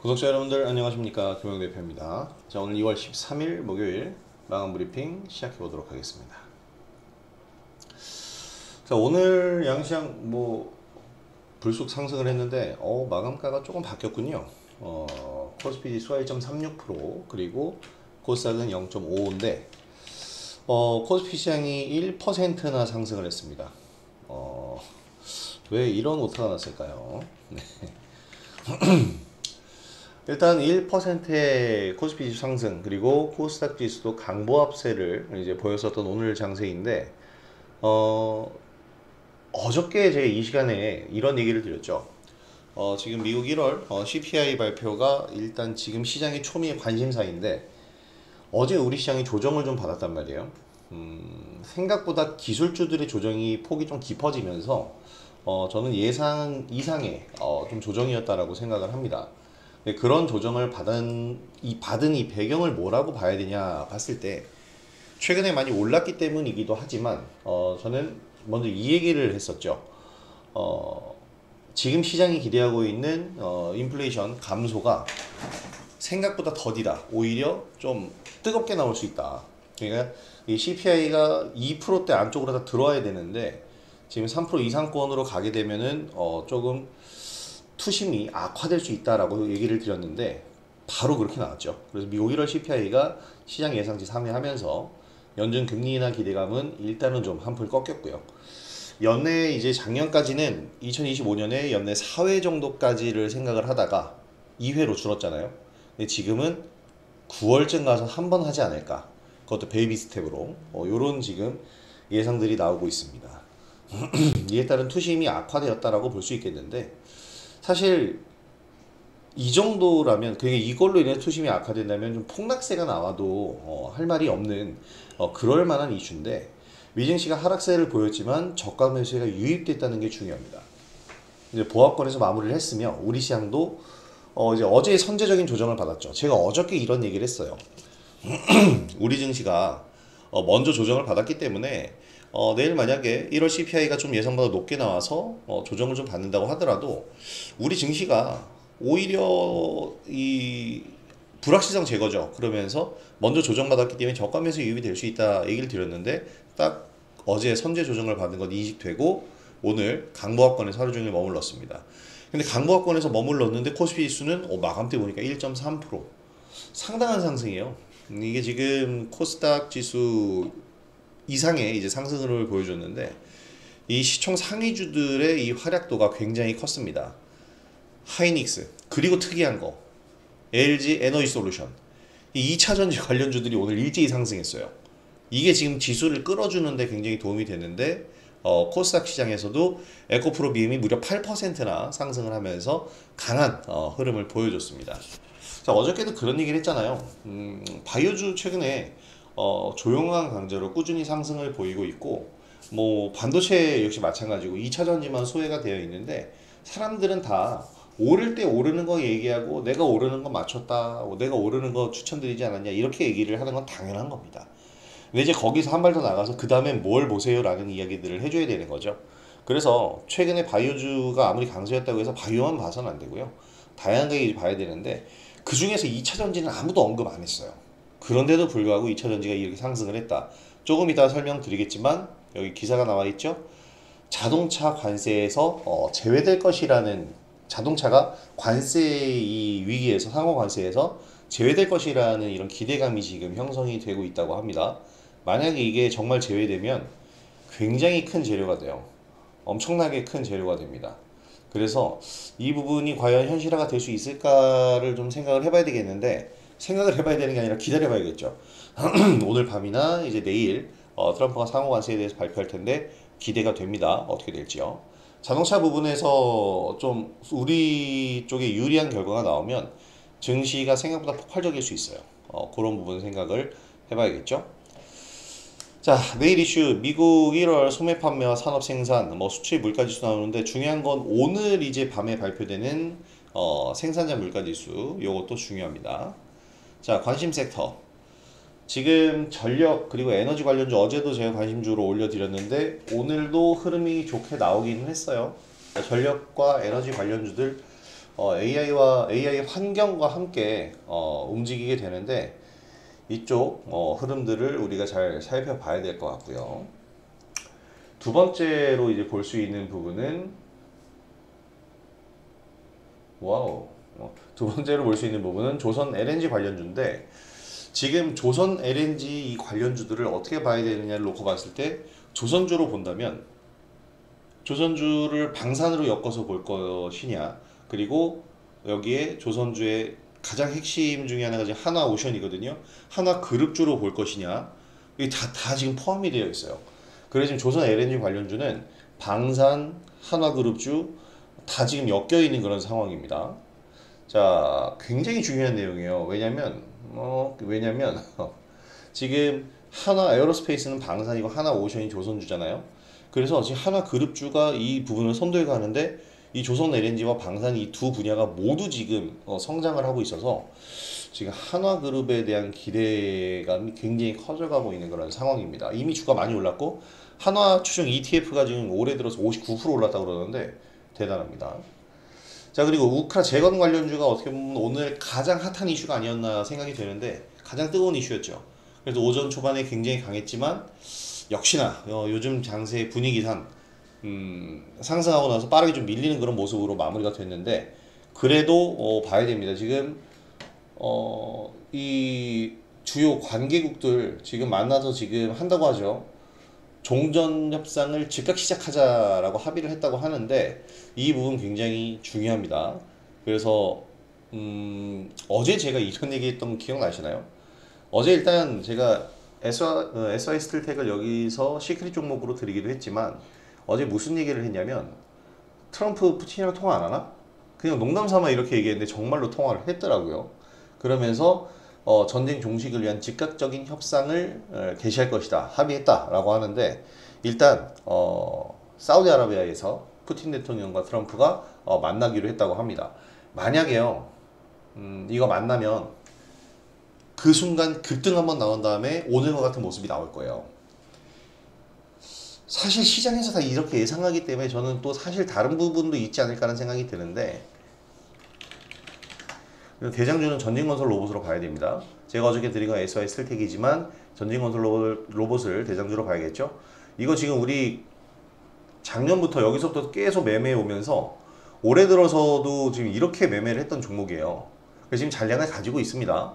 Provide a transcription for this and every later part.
구독자 여러분들 안녕하십니까, 김영대표입니다. 자, 오늘 2월 13일 목요일 마감 브리핑 시작해 보도록 하겠습니다. 자, 오늘 양시장 불쑥 상승을 했는데 마감가가 조금 바뀌었군요. 코스피 지수가 1.36%, 그리고 코스닥은 0.55인데 코스피 시장이 1%나 상승을 했습니다. 왜 이런 오타가 났을까요? 네. 일단 1%의 코스피 지수 상승, 그리고 코스닥 지수도 강보합세를 이제 보였었던 오늘 장세인데, 어저께 제가 이 시간에 이런 얘기를 드렸죠. 지금 미국 1월 CPI 발표가 일단 지금 시장의 초미의 관심사인데, 어제 우리 시장이 조정을 좀 받았단 말이에요. 생각보다 기술주들의 조정이 폭이 좀 깊어지면서 저는 예상 이상의 좀 조정이었다라고 생각을 합니다. 그런 조정을 받은 이 배경을 뭐라고 봐야 되냐 봤을 때, 최근에 많이 올랐기 때문이기도 하지만 저는 먼저 이 얘기를 했었죠. 지금 시장이 기대하고 있는 인플레이션 감소가 생각보다 더디다, 오히려 좀 뜨겁게 나올 수 있다. 그러니까 이 CPI가 2%대 안쪽으로 다 들어와야 되는데, 지금 3% 이상권으로 가게 되면은 조금 투심이 악화될 수 있다라고 얘기를 드렸는데, 바로 그렇게 나왔죠. 그래서 미국 1월 CPI가 시장 예상치 상회하면서 연준 금리 인하 기대감은 일단은 좀 한풀 꺾였고요. 연내 이제 작년까지는 2025년에 연내 4회 정도까지를 생각을 하다가 2회로 줄었잖아요. 근데 지금은 9월쯤 가서 한 번 하지 않을까. 그것도 베이비 스텝으로 요런 지금 예상들이 나오고 있습니다. 이에 따른 투심이 악화되었다라고 볼 수 있겠는데, 사실 이 정도라면, 그게 이걸로 인해 투심이 악화된다면 좀 폭락세가 나와도 할 말이 없는 그럴 만한 이슈인데, 미증시가 하락세를 보였지만 저가 매수가 유입됐다는 게 중요합니다. 이제 보합권에서 마무리를 했으며 우리 시장도 이제 어제 선제적인 조정을 받았죠. 제가 어저께 이런 얘기를 했어요. 우리 증시가 먼저 조정을 받았기 때문에 내일 만약에 1월 CPI가 좀 예상보다 높게 나와서 조정을 좀 받는다고 하더라도 우리 증시가 오히려 이 불확실성 제거죠. 그러면서 먼저 조정받았기 때문에 저가 매수 유입이 될 수 있다 얘기를 드렸는데, 딱 어제 선제 조정을 받은 건 인식되고 오늘 강보합권에서 하루 종일 머물렀습니다. 근데 강보합권에서 머물렀는데 코스피 지수는 마감 때 보니까 1.3%, 상당한 상승이에요. 이게 지금 코스닥 지수 이상의 이제 상승을 보여줬는데, 이 시총 상위주들의 이 활약도가 굉장히 컸습니다. 하이닉스, 그리고 특이한 거 LG 에너지 솔루션, 이 2차전지 관련주들이 오늘 일제히 상승했어요. 이게 지금 지수를 끌어주는데 굉장히 도움이 되는데, 코스닥 시장에서도 에코프로 BM이 무려 8%나 상승을 하면서 강한 흐름을 보여줬습니다. 자, 어저께도 그런 얘기를 했잖아요. 바이오주 최근에 조용한 강제로 꾸준히 상승을 보이고 있고, 반도체 역시 마찬가지고 2차전지만 소외가 되어 있는데, 사람들은 다 오를 때 오르는 거 얘기하고 내가 오르는 거 맞췄다, 내가 오르는 거 추천드리지 않았냐, 이렇게 얘기를 하는 건 당연한 겁니다. 근데 이제 거기서 한 발 더 나가서 그 다음에 뭘 보세요 라는 이야기들을 해줘야 되는 거죠. 그래서 최근에 바이오주가 아무리 강세였다고 해서 바이오만 봐서는 안 되고요, 다양하게 봐야 되는데, 그 중에서 2차전지는 아무도 언급 안 했어요. 그런데도 불구하고 2차전지가 이렇게 상승을 했다. 조금 이따 설명드리겠지만 여기 기사가 나와 있죠. 자동차 관세에서 제외될 것이라는, 자동차가 관세 이 위기에서, 상호 관세에서 제외될 것이라는 이런 기대감이 지금 형성이 되고 있다고 합니다. 만약에 이게 정말 제외되면 굉장히 큰 재료가 돼요. 엄청나게 큰 재료가 됩니다. 그래서 이 부분이 과연 현실화가 될 수 있을까를 좀 생각을 해봐야 되겠는데, 생각을 해봐야 되는 게 아니라 기다려봐야겠죠. 오늘 밤이나 이제 내일 트럼프가 상호 관세에 대해서 발표할 텐데 기대가 됩니다. 어떻게 될지요. 자동차 부분에서 좀 우리 쪽에 유리한 결과가 나오면 증시가 생각보다 폭발적일 수 있어요. 그런 부분 생각을 해봐야겠죠. 자, 내일 이슈, 미국 1월 소매 판매와 산업 생산, 수출 물가 지수 나오는데, 중요한 건 오늘 이제 밤에 발표되는 생산자 물가 지수, 요것도 중요합니다. 자, 관심 섹터. 지금 전력 그리고 에너지 관련주, 어제도 제가 관심주로 올려드렸는데 오늘도 흐름이 좋게 나오기는 했어요. 전력과 에너지 관련주들 AI 환경과 함께 움직이게 되는데 이쪽 흐름들을 우리가 잘 살펴봐야 될 것 같고요. 두 번째로 이제 볼 수 있는 부분은 두 번째로 볼 수 있는 부분은 조선 LNG 관련주인데 지금 조선 LNG 이 관련주들을 어떻게 봐야 되느냐를 놓고 봤을 때 조선주로 본다면 조선주를 방산으로 엮어서 볼 것이냐 그리고 여기에 조선주의 가장 핵심 중에 하나가 지금 하나오션이거든요. 하나그룹주로 볼 것이냐 이게 다 지금 포함이 되어 있어요. 그래서 지금 조선 LNG 관련주는 방산, 한화그룹주 다 지금 엮여 있는 그런 상황입니다. 자, 굉장히 중요한 내용이에요. 왜냐면 지금 하나 에어로스페이스는 방산이고 하나오션이 조선주잖아요. 그래서 지금 하나그룹주가 이 부분을 선도해 가는데 이 조선 LNG와 방산 이 두 분야가 모두 지금 성장을 하고 있어서 지금 한화그룹에 대한 기대감이 굉장히 커져가고 있는 그런 상황입니다. 이미 주가 많이 올랐고 한화 추정 ETF가 지금 올해 들어서 59% 올랐다고 그러는데 대단합니다. 자, 그리고 우크라 재건 관련주가 어떻게 보면 오늘 가장 핫한 이슈가 아니었나 생각이 되는데 가장 뜨거운 이슈였죠. 그래서 오전 초반에 굉장히 강했지만 역시나 요즘 장세 분위기상 상승하고 나서 빠르게 좀 밀리는 그런 모습으로 마무리가 됐는데 그래도 봐야 됩니다. 지금 이 주요 관계국들 지금 만나서 지금 한다고 하죠. 종전 협상을 즉각 시작하자라고 합의를 했다고 하는데 이 부분 굉장히 중요합니다. 그래서 어제 제가 이런 얘기했던 거 기억나시나요? 어제 일단 제가 SY 스틸텍을 여기서 시크릿 종목으로 드리기도 했지만 어제 무슨 얘기를 했냐면 트럼프 푸틴이랑 통화 안 하나? 그냥 농담 삼아 이렇게 얘기했는데 정말로 통화를 했더라고요. 그러면서 전쟁 종식을 위한 즉각적인 협상을 개시할 것이다 합의했다라고 하는데 일단 사우디아라비아에서 푸틴 대통령과 트럼프가 만나기로 했다고 합니다. 만약에요 이거 만나면 그 순간 급등 한번 나온 다음에 오늘과 같은 모습이 나올 거예요. 사실 시장에서 다 이렇게 예상하기 때문에 저는 또 사실 다른 부분도 있지 않을까 하는 생각이 드는데 대장주는 전진건설 로봇으로 봐야 됩니다. 제가 어저께 드린 건 SY 스틸텍이지만 전진건설 로봇을 대장주로 봐야겠죠. 이거 지금 우리 작년부터 여기서부터 계속 매매해 오면서 올해 들어서도 지금 이렇게 매매를 했던 종목이에요. 그래서 지금 잔량을 가지고 있습니다.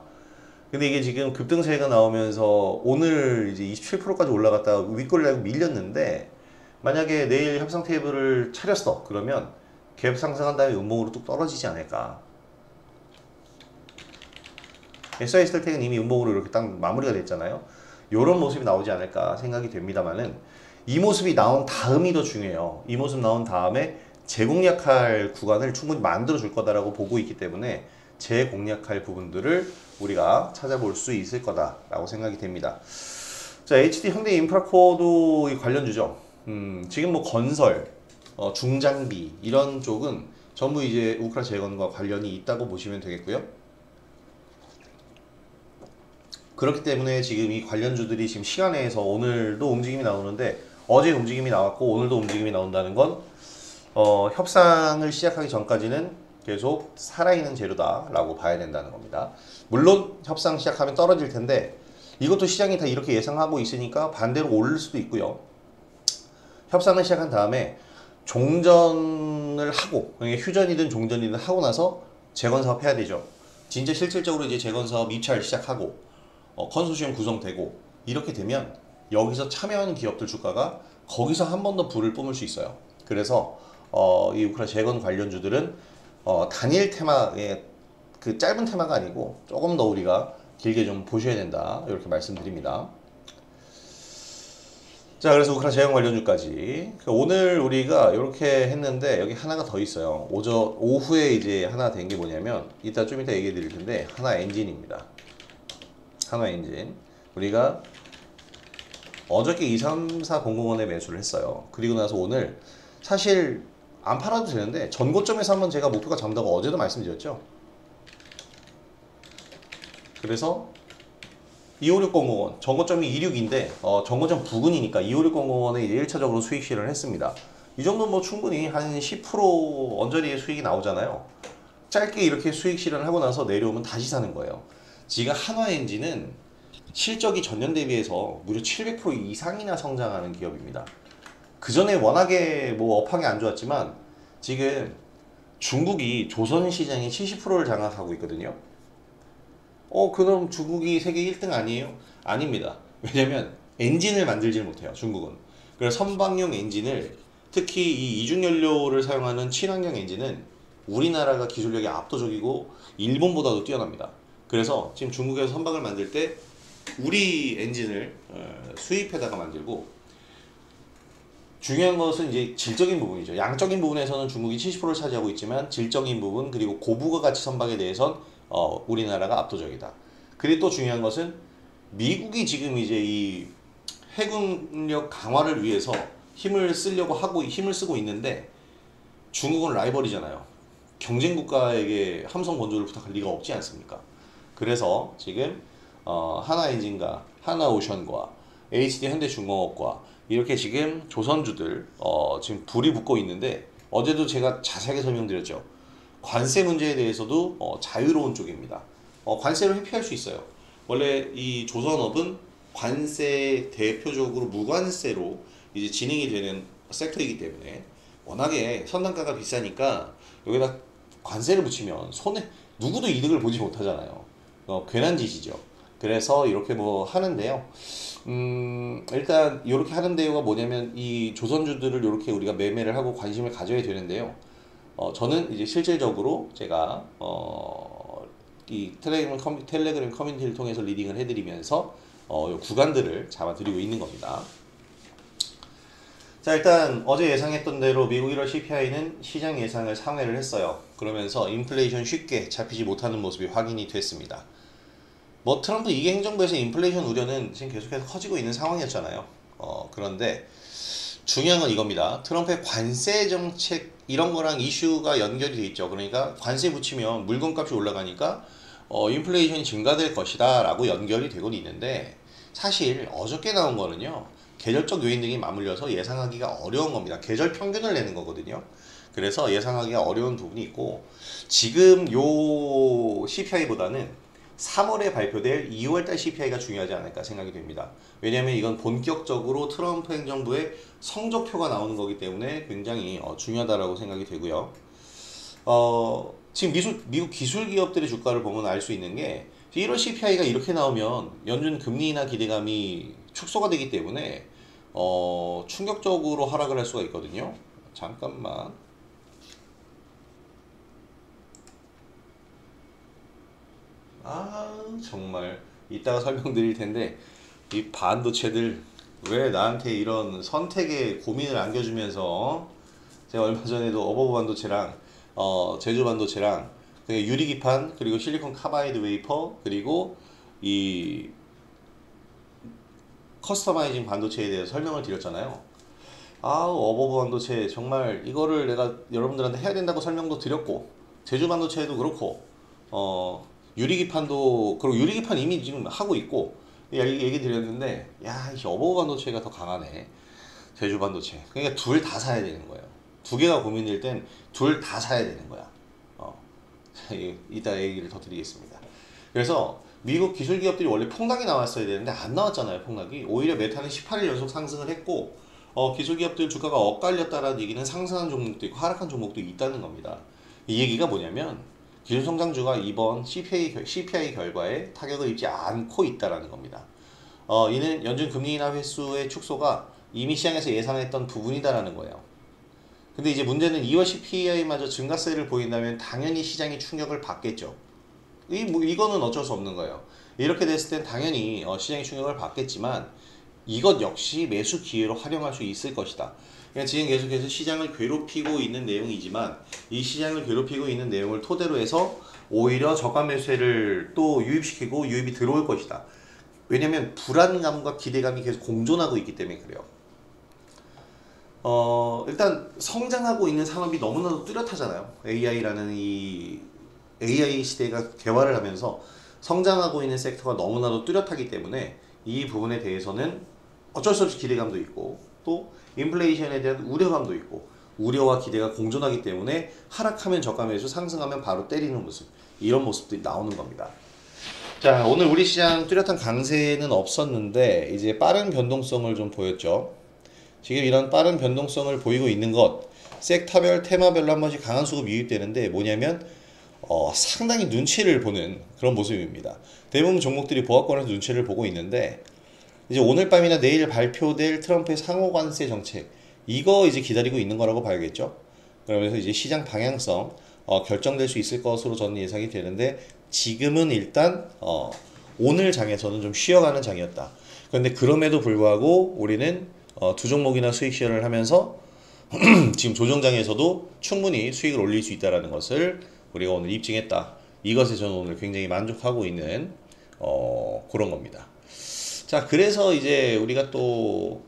근데 이게 지금 급등세가 나오면서 오늘 이제 27%까지 올라갔다가 윗골 나고 밀렸는데 만약에 내일 협상 테이블을 차렸어 그러면 갭 상승한 다음에 음봉으로 뚝 떨어지지 않을까. SY 스틸텍은 이미 음봉으로 이렇게 딱 마무리가 됐잖아요. 요런 모습이 나오지 않을까 생각이 됩니다만은 이 모습이 나온 다음이 더 중요해요. 이 모습 나온 다음에 재공략할 구간을 충분히 만들어 줄 거다라고 보고 있기 때문에 재공략할 부분들을 우리가 찾아볼 수 있을 거다라고 생각이 됩니다. 자, HD 현대인프라코어도 관련주죠. 지금 뭐 건설, 중장비 이런 쪽은 전부 이제 우크라 재건과 관련이 있다고 보시면 되겠고요. 그렇기 때문에 지금 이 관련주들이 지금 시간에서 오늘도 움직임이 나오는데 어제 움직임이 나왔고 오늘도 움직임이 나온다는 건 협상을 시작하기 전까지는 계속 살아있는 재료다라고 봐야 된다는 겁니다. 물론 협상 시작하면 떨어질 텐데 이것도 시장이 다 이렇게 예상하고 있으니까 반대로 오를 수도 있고요. 협상을 시작한 다음에 종전을 하고 휴전이든 종전이든 하고 나서 재건사업 해야 되죠. 진짜 실질적으로 이제 재건사업 입찰 시작하고 컨소시엄 구성되고 이렇게 되면 여기서 참여하는 기업들 주가가 거기서 한 번 더 불을 뿜을 수 있어요. 그래서 이 우크라 재건 관련주들은 단일 테마의 그 짧은 테마가 아니고 조금 더 우리가 길게 좀 보셔야 된다 이렇게 말씀드립니다. 자, 그래서 우크라 재건 관련주까지 오늘 우리가 이렇게 했는데 여기 하나가 더 있어요. 오후에 이제 하나 된 게 뭐냐면 이따 좀 이따 얘기해 드릴 텐데 하나 엔진입니다. 하나 엔진 우리가 어저께 234001에 매수를 했어요. 그리고 나서 오늘 사실 안 팔아도 되는데 전고점에서 한번 제가 목표가 잡는다고 어제도 말씀드렸죠. 그래서 256001 전고점이 26인데 전고점 부근이니까 256001에 이제 1차적으로 수익 실현을 했습니다. 이 정도는 뭐 충분히 한 10% 언저리의 수익이 나오잖아요. 짧게 이렇게 수익 실현을 하고 나서 내려오면 다시 사는 거예요. 지금 한화엔진은 실적이 전년 대비해서 무려 700% 이상이나 성장하는 기업입니다. 그 전에 워낙에 뭐 업황이 안 좋았지만 지금 중국이 조선 시장의 70%를 장악하고 있거든요. 그럼 중국이 세계 1등 아니에요? 아닙니다. 왜냐면 엔진을 만들질 못해요, 중국은. 그래서 선박용 엔진을, 특히 이 이중연료를 사용하는 친환경 엔진은 우리나라가 기술력이 압도적이고 일본보다도 뛰어납니다. 그래서 지금 중국에서 선박을 만들 때 우리 엔진을 수입해다가 만들고, 중요한 것은 이제 질적인 부분이죠. 양적인 부분에서는 중국이 70%를 차지하고 있지만 질적인 부분 그리고 고부가 가치 선박에 대해선 우리나라가 압도적이다. 그리고 또 중요한 것은 미국이 지금 이제 이 해군력 강화를 위해서 힘을 쓰고 있는데 중국은 라이벌이잖아요. 경쟁 국가에게 함성 건조를 부탁할 리가 없지 않습니까? 그래서 지금 하나엔진과 하나오션과 HD 현대중공업과 이렇게 지금 조선주들 지금 불이 붙고 있는데, 어제도 제가 자세하게 설명드렸죠. 관세 문제에 대해서도 자유로운 쪽입니다. 관세를 회피할 수 있어요. 원래 이 조선업은 관세 대표적으로 무관세로 이제 진행이 되는 섹터이기 때문에 워낙에 선단가가 비싸니까 여기다 관세를 붙이면 손에 누구도 이득을 보지 못하잖아요. 괜한 짓이죠. 그래서 이렇게 뭐 하는데요. 일단 이렇게 하는 데요가 뭐냐면 이 조선주들을 이렇게 우리가 매매를 하고 관심을 가져야 되는데요. 저는 이제 실질적으로 제가 이 텔레그램 커뮤니티를 통해서 리딩을 해드리면서 구간들을 잡아드리고 있는 겁니다. 자, 일단 어제 예상했던 대로 미국 1월 CPI는 시장 예상을 상회를 했어요. 그러면서 인플레이션 쉽게 잡히지 못하는 모습이 확인이 됐습니다. 뭐 트럼프 2기 행정부에서 인플레이션 우려는 지금 계속해서 커지고 있는 상황이었잖아요. 그런데 중요한 건 이겁니다. 트럼프의 관세 정책 이런 거랑 이슈가 연결이 돼 있죠. 그러니까 관세 붙이면 물건값이 올라가니까 인플레이션이 증가될 것이다 라고 연결이 되곤 있는데, 사실 어저께 나온 거는요, 계절적 요인 등이 맞물려서 예상하기가 어려운 겁니다. 계절 평균을 내는 거거든요. 그래서 예상하기가 어려운 부분이 있고, 지금 요 CPI보다는 3월에 발표될 2월달 CPI가 중요하지 않을까 생각이 됩니다. 왜냐하면 이건 본격적으로 트럼프 행정부의 성적표가 나오는 거기 때문에 굉장히 중요하다라고 생각이 되고요. 지금 미국 기술 기업들의 주가를 보면 알 수 있는 게, 1월 CPI가 이렇게 나오면 연준 금리나 기대감이 축소가 되기 때문에 충격적으로 하락을 할 수가 있거든요. 잠깐만. 정말 이따가 설명드릴 텐데, 이 반도체들 왜 나한테 이런 선택의 고민을 안겨주면서, 제가 얼마 전에도 어버브 반도체랑 제주 반도체랑 유리기판 그리고 실리콘 카바이드 웨이퍼 그리고 이 커스터마이징 반도체에 대해서 설명을 드렸잖아요. 어버브 반도체 정말 이거를 내가 여러분들한테 해야 된다고 설명도 드렸고, 제주 반도체도 그렇고 유리기판도, 그리고 유리기판 이미 지금 하고 있고 얘기 드렸는데, 야, 이 어버브 반도체가 더 강하네, 제주 반도체. 그러니까 둘 다 사야 되는 거예요. 두 개가 고민될 땐 둘 다 사야 되는 거야. 이따 얘기를 더 드리겠습니다. 그래서 미국 기술 기업들이 원래 폭락이 나왔어야 되는데 안 나왔잖아요. 폭락이. 오히려 메타는 18일 연속 상승을 했고, 기술 기업들 주가가 엇갈렸다라는 얘기는 상승한 종목도 있고 하락한 종목도 있다는 겁니다. 이 얘기가 뭐냐면 기술 성장주가 이번 CPI 결과에 타격을 입지 않고 있다라는 겁니다. 이는 연준 금리 인하 횟수의 축소가 이미 시장에서 예상했던 부분이다라는 거예요. 근데 이제 문제는 2월 CPI마저 증가세를 보인다면 당연히 시장이 충격을 받겠죠. 이거는 어쩔 수 없는 거예요. 이렇게 됐을 땐 당연히 시장이 충격을 받겠지만 이것 역시 매수 기회로 활용할 수 있을 것이다. 그러니까 지금 계속해서 시장을 괴롭히고 있는 내용이지만, 이 시장을 괴롭히고 있는 내용을 토대로 해서 오히려 저가 매수세를 또 유입시키고 유입이 들어올 것이다. 왜냐면 불안감과 기대감이 계속 공존하고 있기 때문에 그래요. 일단 성장하고 있는 산업이 너무나도 뚜렷하잖아요. AI라는 이 AI 시대가 개화를 하면서 성장하고 있는 섹터가 너무나도 뚜렷하기 때문에 이 부분에 대해서는 어쩔 수 없이 기대감도 있고, 또 인플레이션에 대한 우려감도 있고, 우려와 기대가 공존하기 때문에 하락하면 저가 매수, 상승하면 바로 때리는 모습, 이런 모습들이 나오는 겁니다. 자, 오늘 우리 시장 뚜렷한 강세는 없었는데 이제 빠른 변동성을 좀 보였죠. 지금 이런 빠른 변동성을 보이고 있는 것, 섹터별, 테마별로 한 번씩 강한 수급이 유입되는데 뭐냐면 상당히 눈치를 보는 그런 모습입니다. 대부분 종목들이 보합권에서 눈치를 보고 있는데 이제 오늘 밤이나 내일 발표될 트럼프의 상호 관세 정책, 이거 이제 기다리고 있는 거라고 봐야겠죠. 그러면서 이제 시장 방향성 결정될 수 있을 것으로 저는 예상이 되는데 지금은 일단 오늘 장에서는 좀 쉬어가는 장이었다. 그런데 그럼에도 불구하고 우리는 두 종목이나 수익 실현을 하면서 지금 조정장에서도 충분히 수익을 올릴 수 있다는 것을 우리가 오늘 입증했다. 이것에 저는 오늘 굉장히 만족하고 있는 그런 겁니다. 자, 그래서 이제 우리가 또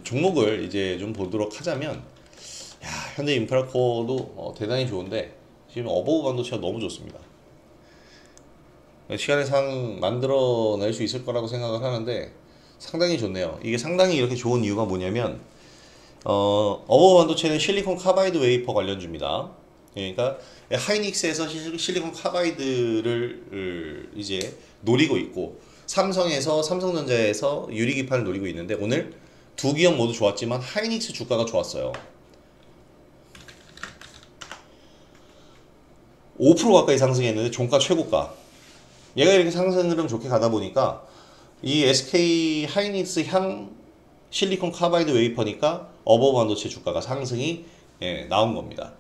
종목을 이제 좀 보도록 하자면, 야, 현대 인프라코어도 대단히 좋은데 지금 어버브 반도체가 너무 좋습니다. 시간의 상 만들어낼 수 있을 거라고 생각을 하는데 상당히 좋네요. 이게 상당히 이렇게 좋은 이유가 뭐냐면 어버브 반도체는 실리콘 카바이드 웨이퍼 관련주입니다. 그러니까 하이닉스에서 실리콘 카바이드를 이제 노리고 있고 삼성에서 삼성전자에서 유리기판을 노리고 있는데 오늘 두 기업 모두 좋았지만 하이닉스 주가가 좋았어요. 5% 가까이 상승했는데 종가 최고가. 얘가 이렇게 상승 흐름 좋게 가다 보니까 이 SK 하이닉스 향 실리콘 카바이드 웨이퍼니까 어버브 반도체 주가가 상승이 나온 겁니다.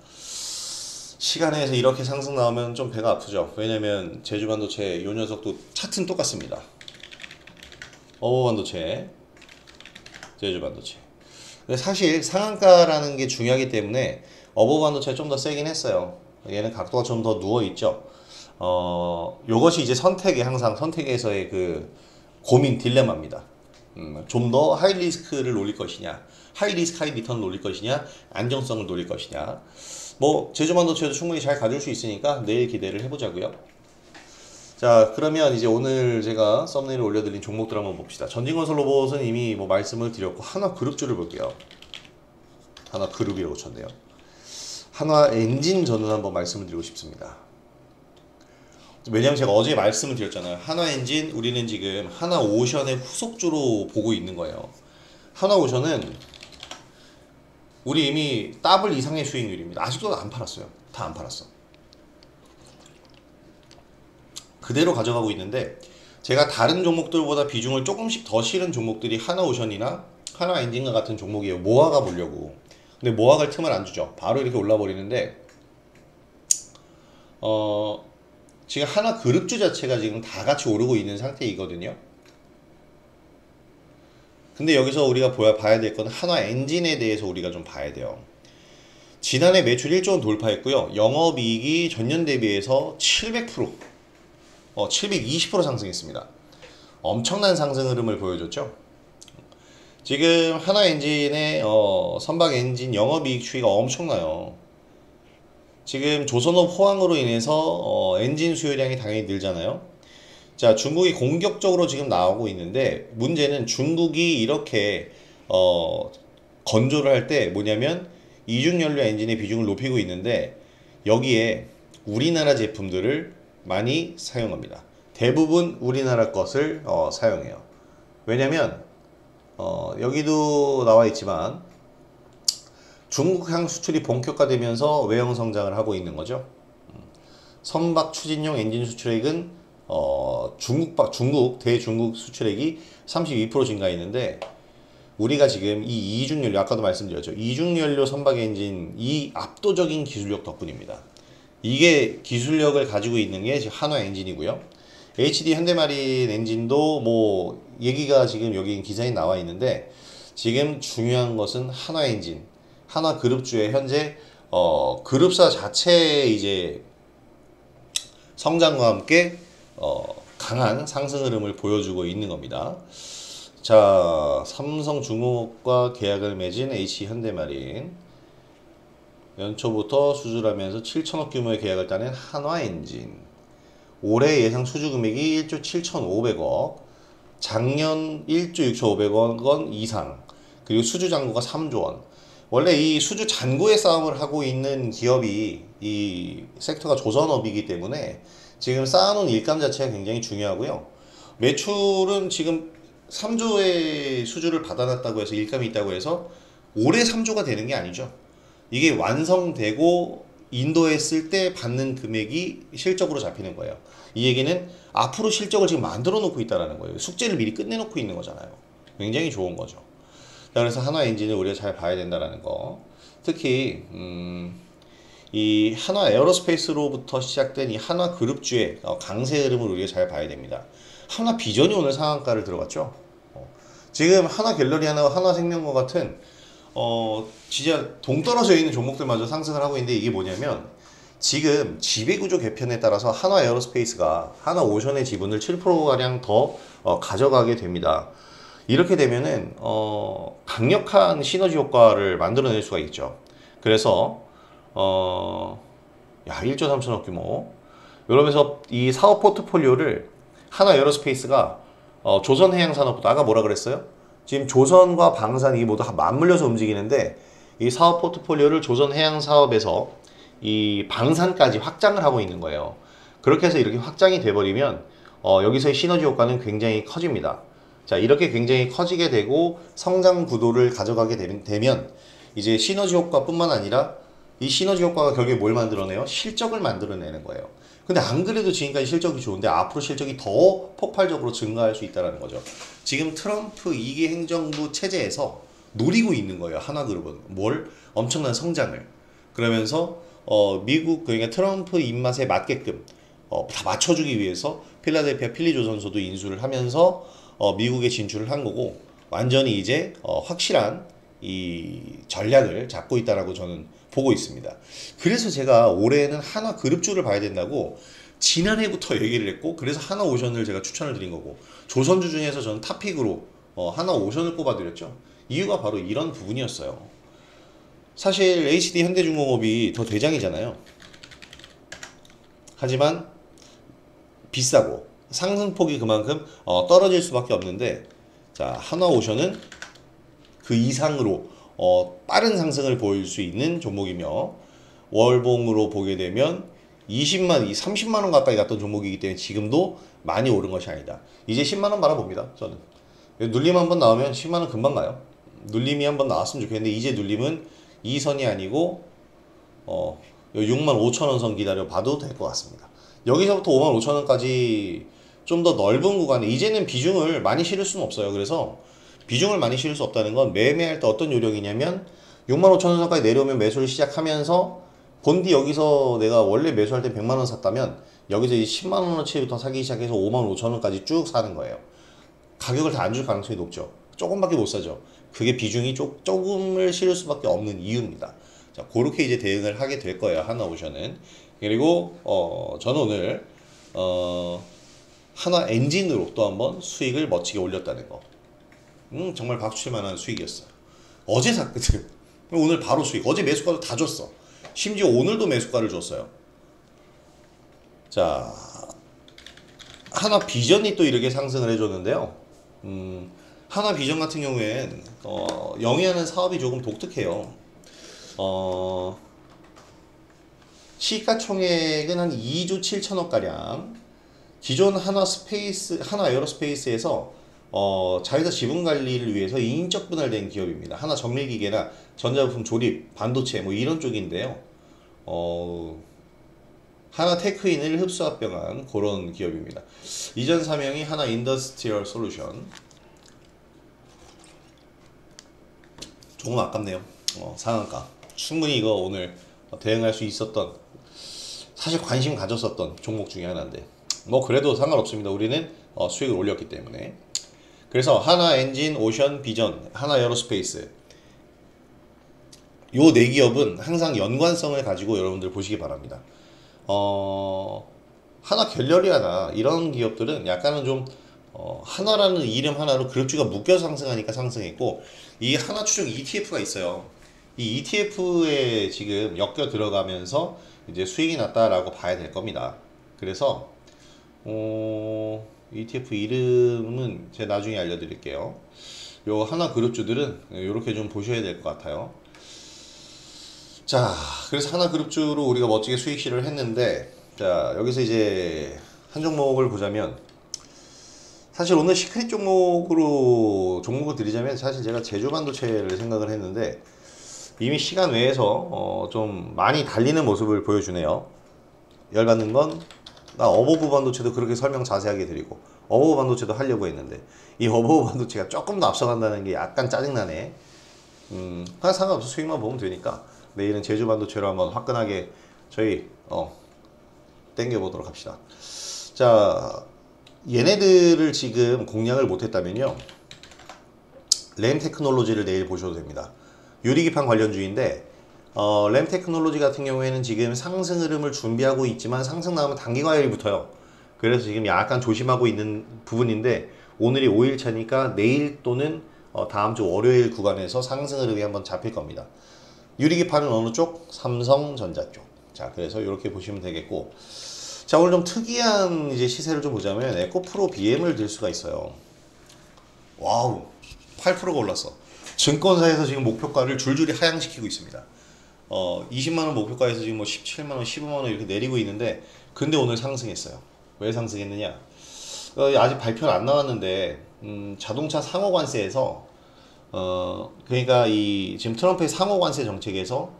시간에서 이렇게 상승 나오면 좀 배가 아프죠. 왜냐면 제주 반도체 요 녀석도 차트는 똑같습니다. 어버브 반도체, 제주 반도체. 근데 사실 상한가라는 게 중요하기 때문에 어버브 반도체가 좀 더 세긴 했어요. 얘는 각도가 좀 더 누워 있죠. 요것이 이제 항상 선택에서의 그 고민 딜레마입니다. 좀 더 하이 리스크를 노릴 것이냐, 하이 리스크 하이 리턴을 노릴 것이냐, 안정성을 노릴 것이냐. 뭐 제주 반도체도 충분히 잘 가줄 수 있으니까 내일 기대를 해보자고요. 자, 그러면 이제 오늘 제가 썸네일을 올려드린 종목들 한번 봅시다. 전진건설 로봇은 이미 뭐 말씀을 드렸고 한화그룹주를 볼게요. 한화그룹이라고 쳤네요. 한화엔진 저는 한번 말씀을 드리고 싶습니다. 왜냐면 제가 어제 말씀을 드렸잖아요. 한화엔진 우리는 지금 한화오션의 후속주로 보고 있는 거예요. 한화오션은 우리 이미 더블 이상의 수익률입니다. 아직도 안 팔았어요. 다 안 팔았어. 그대로 가져가고 있는데 제가 다른 종목들보다 비중을 조금씩 더 실은 종목들이 한화오션이나 한화엔진과 같은 종목이에요. 모아가 보려고. 근데 모아갈 틈을 안 주죠. 바로 이렇게 올라버리는데 지금 한화그룹주 자체가 지금 다 같이 오르고 있는 상태이거든요. 근데 여기서 우리가 봐야 될 건 한화엔진에 대해서 우리가 좀 봐야 돼요. 지난해 매출 1조 원 돌파했고요. 영업이익이 전년 대비해서 700%, 720% 상승했습니다. 엄청난 상승 흐름을 보여줬죠. 지금 한화엔진의 선박 엔진 영업이익 추이가 엄청나요. 지금 조선업 호황으로 인해서 엔진 수요량이 당연히 늘잖아요. 자, 중국이 공격적으로 지금 나오고 있는데 문제는 중국이 이렇게 건조를 할 때 뭐냐면 이중연료 엔진의 비중을 높이고 있는데 여기에 우리나라 제품들을 많이 사용합니다. 대부분 우리나라 것을 사용해요. 왜냐면 여기도 나와 있지만 중국향 수출이 본격화되면서 외형 성장을 하고 있는 거죠. 선박 추진용 엔진 수출액은 중국 대중국 수출액이 32% 증가했는데 우리가 지금 이 이중연료 아까도 말씀드렸죠. 이중연료 선박 엔진 이 압도적인 기술력 덕분입니다. 이게 기술력을 가지고 있는 게 지금 한화 엔진이고요. HD 현대마린 엔진도 뭐 얘기가 지금 여기 기사에 나와 있는데 지금 중요한 것은 한화 엔진, 한화 그룹주의 현재 그룹사 자체의 이제 성장과 함께 강한 상승 흐름을 보여주고 있는 겁니다. 자, 삼성중공업과 계약을 맺은 H현대마린, 연초부터 수주하면서 7천억 규모의 계약을 따낸 한화엔진, 올해 예상 수주 금액이 1조 7,500억, 작년 1조 6,500억 원 이상, 그리고 수주 잔고가 3조 원. 원래 이 수주 잔고의 싸움을 하고 있는 기업이 이 섹터가 조선업이기 때문에 지금 쌓아놓은 일감 자체가 굉장히 중요하고요. 매출은 지금 3조의 수주를 받아놨다고 해서 일감이 있다고 해서 올해 3조가 되는 게 아니죠. 이게 완성되고 인도했을 때 받는 금액이 실적으로 잡히는 거예요. 이 얘기는 앞으로 실적을 지금 만들어 놓고 있다는 거예요. 숙제를 미리 끝내놓고 있는 거잖아요. 굉장히 좋은 거죠. 자, 그래서 한화엔진을 우리가 잘 봐야 된다는 거. 특히 이 한화 에어로스페이스로부터 시작된 이 한화 그룹주의 강세 흐름을 우리가 잘 봐야 됩니다. 한화 비전이 오늘 상한가를 들어갔죠. 지금 한화 갤러리 하나와 한화생명과 같은 진짜 동떨어져 있는 종목들마저 상승을 하고 있는데, 이게 뭐냐면 지금 지배구조 개편에 따라서 한화 에어로스페이스가 한화 오션의 지분을 7%가량 더 가져가게 됩니다. 이렇게 되면은 강력한 시너지 효과를 만들어낼 수가 있죠. 그래서 1조 3천억 규모, 이러면서 이 사업 포트폴리오를 한화 에어로스페이스가 조선해양산업부터, 아까 뭐라 그랬어요? 지금 조선과 방산 이 모두 맞물려서 움직이는데, 이 사업 포트폴리오를 조선해양사업에서 이 방산까지 확장을 하고 있는 거예요. 그렇게 해서 이렇게 확장이 돼버리면 여기서의 시너지 효과는 굉장히 커집니다. 자, 이렇게 굉장히 커지게 되고 성장 구도를 가져가게 되면 이제 시너지 효과뿐만 아니라 이 시너지 효과가 결국에 뭘 만들어내요? 실적을 만들어내는 거예요. 근데 안 그래도 지금까지 실적이 좋은데 앞으로 실적이 더 폭발적으로 증가할 수 있다는 거죠. 지금 트럼프 2기 행정부 체제에서 노리고 있는 거예요. 하나그룹은 뭘? 엄청난 성장을. 그러면서 미국, 그러니까 트럼프 입맛에 맞게끔 다 맞춰주기 위해서 필라델피아 필리조선소도 인수를 하면서 미국에 진출을 한 거고, 완전히 이제 확실한 이 전략을 잡고 있다라고 저는 보고 있습니다. 그래서 제가 올해는 한화 그룹주를 봐야 된다고 지난해부터 얘기를 했고, 그래서 한화 오션을 제가 추천을 드린 거고, 조선주 중에서 저는 탑픽으로 한화 오션을 꼽아드렸죠. 이유가 바로 이런 부분이었어요. 사실 HD 현대중공업이 더 대장이잖아요. 하지만 비싸고 상승폭이 그만큼 떨어질 수밖에 없는데, 자, 한화오션은 그 이상으로 빠른 상승을 보일 수 있는 종목이며, 월봉으로 보게 되면 30만 원 가까이 갔던 종목이기 때문에 지금도 많이 오른 것이 아니다. 이제 10만 원 바라봅니다. 저는 눌림 한번 나오면 10만 원 금방 가요. 눌림이 한번 나왔으면 좋겠는데, 이제 눌림은 2선이 아니고 6만 5천 원 선 기다려 봐도 될 것 같습니다. 여기서부터 5만 5천 원까지 좀 더 넓은 구간에 이제는 비중을 많이 실을 수는 없어요. 그래서 비중을 많이 실을 수 없다는 건 매매할 때 어떤 요령이냐면, 6만 5천 원 선까지 내려오면 매수를 시작하면서 본디 여기서 내가 원래 매수할 때 100만 원 샀다면 여기서 이제 10만 원어치부터 사기 시작해서 5만 5천 원까지 쭉 사는 거예요. 가격을 다 안 줄 가능성이 높죠. 조금밖에 못 사죠. 그게 비중이 조금을 실을 수밖에 없는 이유입니다. 자, 그렇게 이제 대응을 하게 될 거예요, 한화오션은. 그리고 저는 오늘 한화 엔진으로 또 한번 수익을 멋지게 올렸다는 거. 정말 박수칠 만한 수익이었어요. 어제 샀거든. 오늘 바로 수익. 어제 매수가도 다 줬어. 심지어 오늘도 매수가를 줬어요. 자, 한화 비전이 또 이렇게 상승을 해줬는데요. 한화 비전 같은 경우엔 영위하는 사업이 조금 독특해요. 시가총액은 한 2조 7천억 가량. 기존 한화 에어로스페이스에서 자회사 지분 관리를 위해서 인적 분할된 기업입니다. 한화 정밀기계나 전자부품 조립, 반도체 뭐 이런 쪽인데요. 하나 테크인을 흡수합병한 그런 기업입니다. 이전 사명이 하나 인더스트리얼 솔루션. 조금 아깝네요. 상한가. 충분히 이거 오늘 대응할 수 있었던, 사실 관심 가졌었던 종목 중에 하나인데, 뭐 그래도 상관없습니다. 우리는 수익을 올렸기 때문에. 그래서 하나 엔진, 오션, 비전, 하나 에어로스페이스, 요 네 기업은 항상 연관성을 가지고 여러분들 보시기 바랍니다. 하나 갤러리 하나 이런 기업들은 약간은 좀 하나라는 이름 하나로 그룹주가 묶여서 상승하니까 상승했고, 이 하나 추종 ETF가 있어요. 이 ETF에 지금 엮여 들어가면서 이제 수익이 났다라고 봐야 될 겁니다. 그래서 ETF 이름은 제가 나중에 알려드릴게요. 요 하나 그룹주들은 이렇게 좀 보셔야 될 것 같아요. 자, 그래서 하나그룹주로 우리가 멋지게 수익 실현을 했는데, 자, 여기서 이제 한 종목을 보자면, 사실 오늘 시크릿 종목을 드리자면, 사실 제가 제주반도체를 생각을 했는데, 이미 시간 외에서 좀 많이 달리는 모습을 보여주네요. 열받는 건, 나 어버브 반도체도 그렇게 설명 자세하게 드리고, 어버브 반도체도 하려고 했는데, 이 어버브 반도체가 조금 더 앞서간다는 게 약간 짜증나네. 상관없어. 수익만 보면 되니까. 내일은 제주 반도체로 한번 화끈하게 저희 땡겨 보도록 합시다. 자, 얘네들을 지금 공략을 못했다면요, 램 테크놀로지를 내일 보셔도 됩니다. 유리기판 관련주인데, 램 테크놀로지 같은 경우에는 지금 상승 흐름을 준비하고 있지만 상승 나오면 단기 과열이 붙어요. 그래서 지금 약간 조심하고 있는 부분인데, 오늘이 5일차니까 내일 또는 다음 주 월요일 구간에서 상승 흐름이 한번 잡힐 겁니다. 유리기판은 어느 쪽? 삼성전자 쪽. 자, 그래서 이렇게 보시면 되겠고, 자, 오늘 좀 특이한 이제 시세를 좀 보자면 에코프로 BM을 들 수가 있어요. 와우, 8%가 올랐어. 증권사에서 지금 목표가를 줄줄이 하향시키고 있습니다. 20만원 목표가에서 지금 뭐 17만원, 15만원 이렇게 내리고 있는데, 근데 오늘 상승했어요. 왜 상승했느냐? 아직 발표는 안 나왔는데, 자동차 상호관세에서 그러니까 이 지금 트럼프의 상호관세 정책에서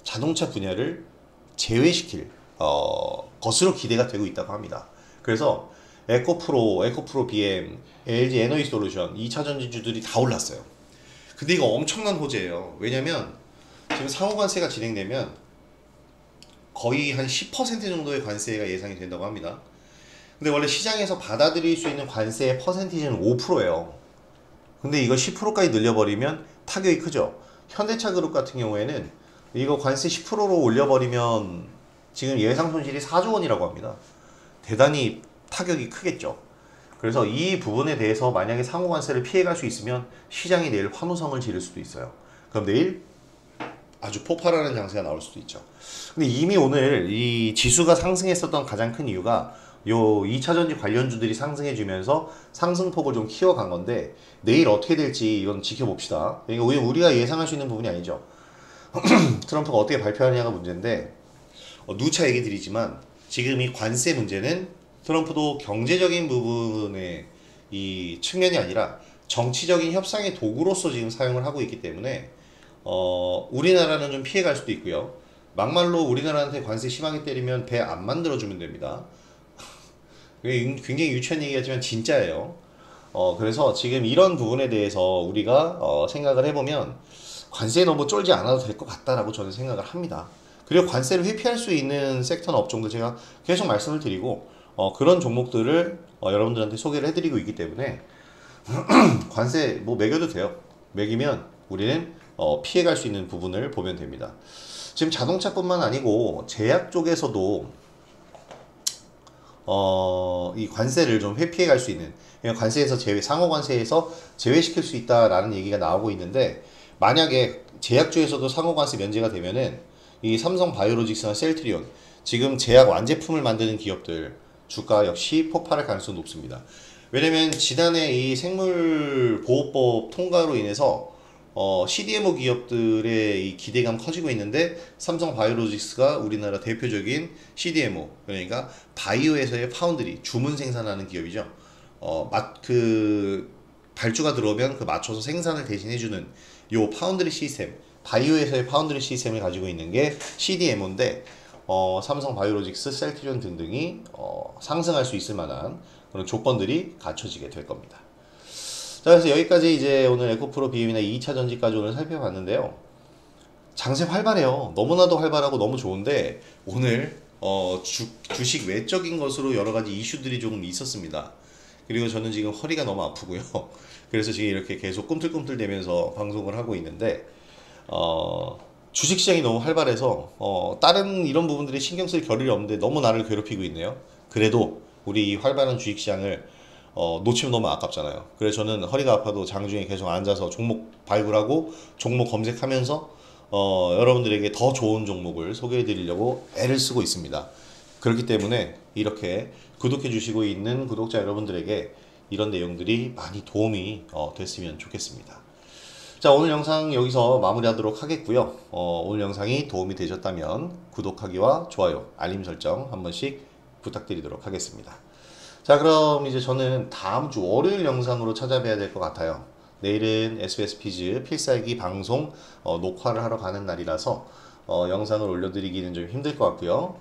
자동차 분야를 제외시킬 것으로 기대가 되고 있다고 합니다. 그래서 에코프로 BM, LG 에너지솔루션 2차 전지주들이 다 올랐어요. 근데 이거 엄청난 호재예요. 왜냐면 지금 상호관세가 진행되면 거의 한 10% 정도의 관세가 예상이 된다고 합니다. 근데 원래 시장에서 받아들일 수 있는 관세의 퍼센티지는 5%예요. 근데 이거 10%까지 늘려버리면 타격이 크죠. 현대차그룹 같은 경우에는 이거 관세 10%로 올려버리면 지금 예상 손실이 4조 원이라고 합니다. 대단히 타격이 크겠죠. 그래서 이 부분에 대해서 만약에 상호관세를 피해갈 수 있으면 시장이 내일 환호성을 지를 수도 있어요. 그럼 내일 아주 폭발하는 장세가 나올 수도 있죠. 근데 이미 오늘 이 지수가 상승했었던 가장 큰 이유가 요 2차전지 관련주들이 상승해주면서 상승폭을 좀 키워간 건데, 내일 어떻게 될지 이건 지켜봅시다. 그러니까 우리가 예상할 수 있는 부분이 아니죠. 트럼프가 어떻게 발표하느냐가 문제인데, 누차 얘기 드리지만 지금 이 관세 문제는 트럼프도 경제적인 부분의 이 측면이 아니라 정치적인 협상의 도구로서 지금 사용을 하고 있기 때문에 우리나라는 좀 피해갈 수도 있고요. 막말로 우리나라한테 관세 심하게 때리면 배 안 만들어주면 됩니다. 굉장히 유치한 얘기하지만 진짜예요. 그래서 지금 이런 부분에 대해서 우리가 생각을 해보면 관세에 너무 쫄지 않아도 될 것 같다라고 저는 생각을 합니다. 그리고 관세를 회피할 수 있는 섹터나 업종들 제가 계속 말씀을 드리고 그런 종목들을 여러분들한테 소개를 해드리고 있기 때문에 관세 뭐 매겨도 돼요. 매기면 우리는 피해갈 수 있는 부분을 보면 됩니다. 지금 자동차뿐만 아니고 제약 쪽에서도 이 관세를 좀 회피해 갈 수 있는, 관세에서 상호관세에서 제외시킬 수 있다라는 얘기가 나오고 있는데, 만약에 제약주에서도 상호관세 면제가 되면은 이 삼성바이오로직스나 셀트리온, 지금 제약 완제품을 만드는 기업들 주가 역시 폭발할 가능성이 높습니다. 왜냐면 지난해 이 생물보호법 통과로 인해서 CDMO 기업들의 이 기대감 커지고 있는데, 삼성바이오로직스가 우리나라 대표적인 CDMO, 그러니까 바이오에서의 파운드리, 주문 생산하는 기업이죠. 발주가 들어오면 그 맞춰서 생산을 대신해주는 요 파운드리 시스템, 바이오에서의 파운드리 시스템을 가지고 있는 게 CDMO인데, 삼성바이오로직스, 셀트리온 등등이 상승할 수 있을 만한 그런 조건들이 갖춰지게 될 겁니다. 자, 그래서 여기까지 이제 오늘 에코프로 BM이나 2차 전지까지 오늘 살펴봤는데요. 장세 활발해요. 너무나도 활발하고 너무 좋은데, 오늘 주식 외적인 것으로 여러 가지 이슈들이 조금 있었습니다. 그리고 저는 지금 허리가 너무 아프고요. 그래서 지금 이렇게 계속 꿈틀꿈틀 대면서 방송을 하고 있는데, 주식시장이 너무 활발해서 다른 이런 부분들이 신경 쓸 겨를이 없는데 너무 나를 괴롭히고 있네요. 그래도 우리 이 활발한 주식시장을 놓치면 너무 아깝잖아요. 그래서 저는 허리가 아파도 장중에 계속 앉아서 종목 발굴하고 종목 검색하면서 여러분들에게 더 좋은 종목을 소개해 드리려고 애를 쓰고 있습니다. 그렇기 때문에 이렇게 구독해 주시고 있는 구독자 여러분들에게 이런 내용들이 많이 도움이 됐으면 좋겠습니다. 자, 오늘 영상 여기서 마무리하도록 하겠고요. 오늘 영상이 도움이 되셨다면 구독하기와 좋아요, 알림 설정 한 번씩 부탁드리도록 하겠습니다. 자, 그럼 이제 저는 다음 주 월요일 영상으로 찾아뵈야 될 것 같아요. 내일은 SBS 퀴즈 필살기 방송 녹화를 하러 가는 날이라서 영상을 올려드리기는 좀 힘들 것 같고요.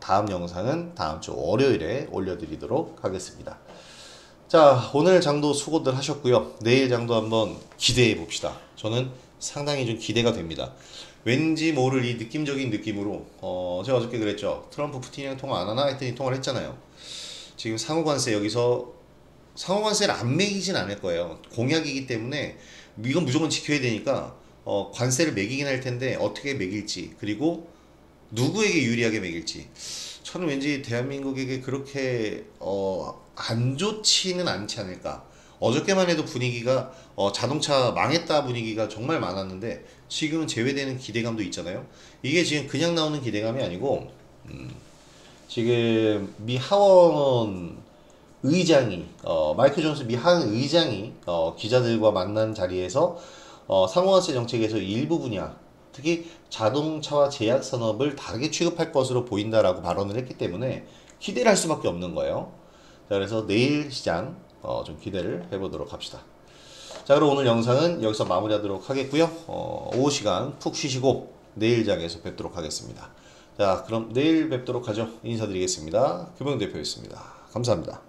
다음 영상은 다음 주 월요일에 올려드리도록 하겠습니다. 자, 오늘 장도 수고들 하셨고요. 내일 장도 한번 기대해 봅시다. 저는 상당히 좀 기대가 됩니다. 왠지 모를 이 느낌적인 느낌으로 제가 어저께 그랬죠. 트럼프 푸틴이랑 통화 안 하나 했더니 통화를 했잖아요. 지금 상호관세 여기서 상호관세를 안 매기진 않을 거예요. 공약이기 때문에 이건 무조건 지켜야 되니까 관세를 매기긴 할 텐데 어떻게 매길지, 그리고 누구에게 유리하게 매길지, 저는 왠지 대한민국에게 그렇게 안 좋지는 않지 않을까. 어저께만 해도 분위기가 자동차 망했다 분위기가 정말 많았는데 지금은 제외되는 기대감도 있잖아요. 이게 지금 그냥 나오는 기대감이 아니고 지금 미 하원 의장이 마이크 존스 미 하원 의장이 기자들과 만난 자리에서 상호관세 정책에서 일부 분야, 특히 자동차와 제약 산업을 다르게 취급할 것으로 보인다라고 발언을 했기 때문에 기대를 할 수밖에 없는 거예요. 자, 그래서 내일 시장 좀 기대를 해보도록 합시다. 자, 그럼 오늘 영상은 여기서 마무리하도록 하겠고요. 오후 시간 푹 쉬시고 내일 장에서 뵙도록 하겠습니다. 자, 그럼 내일 뵙도록 하죠. 인사드리겠습니다. 금영 대표였습니다. 감사합니다.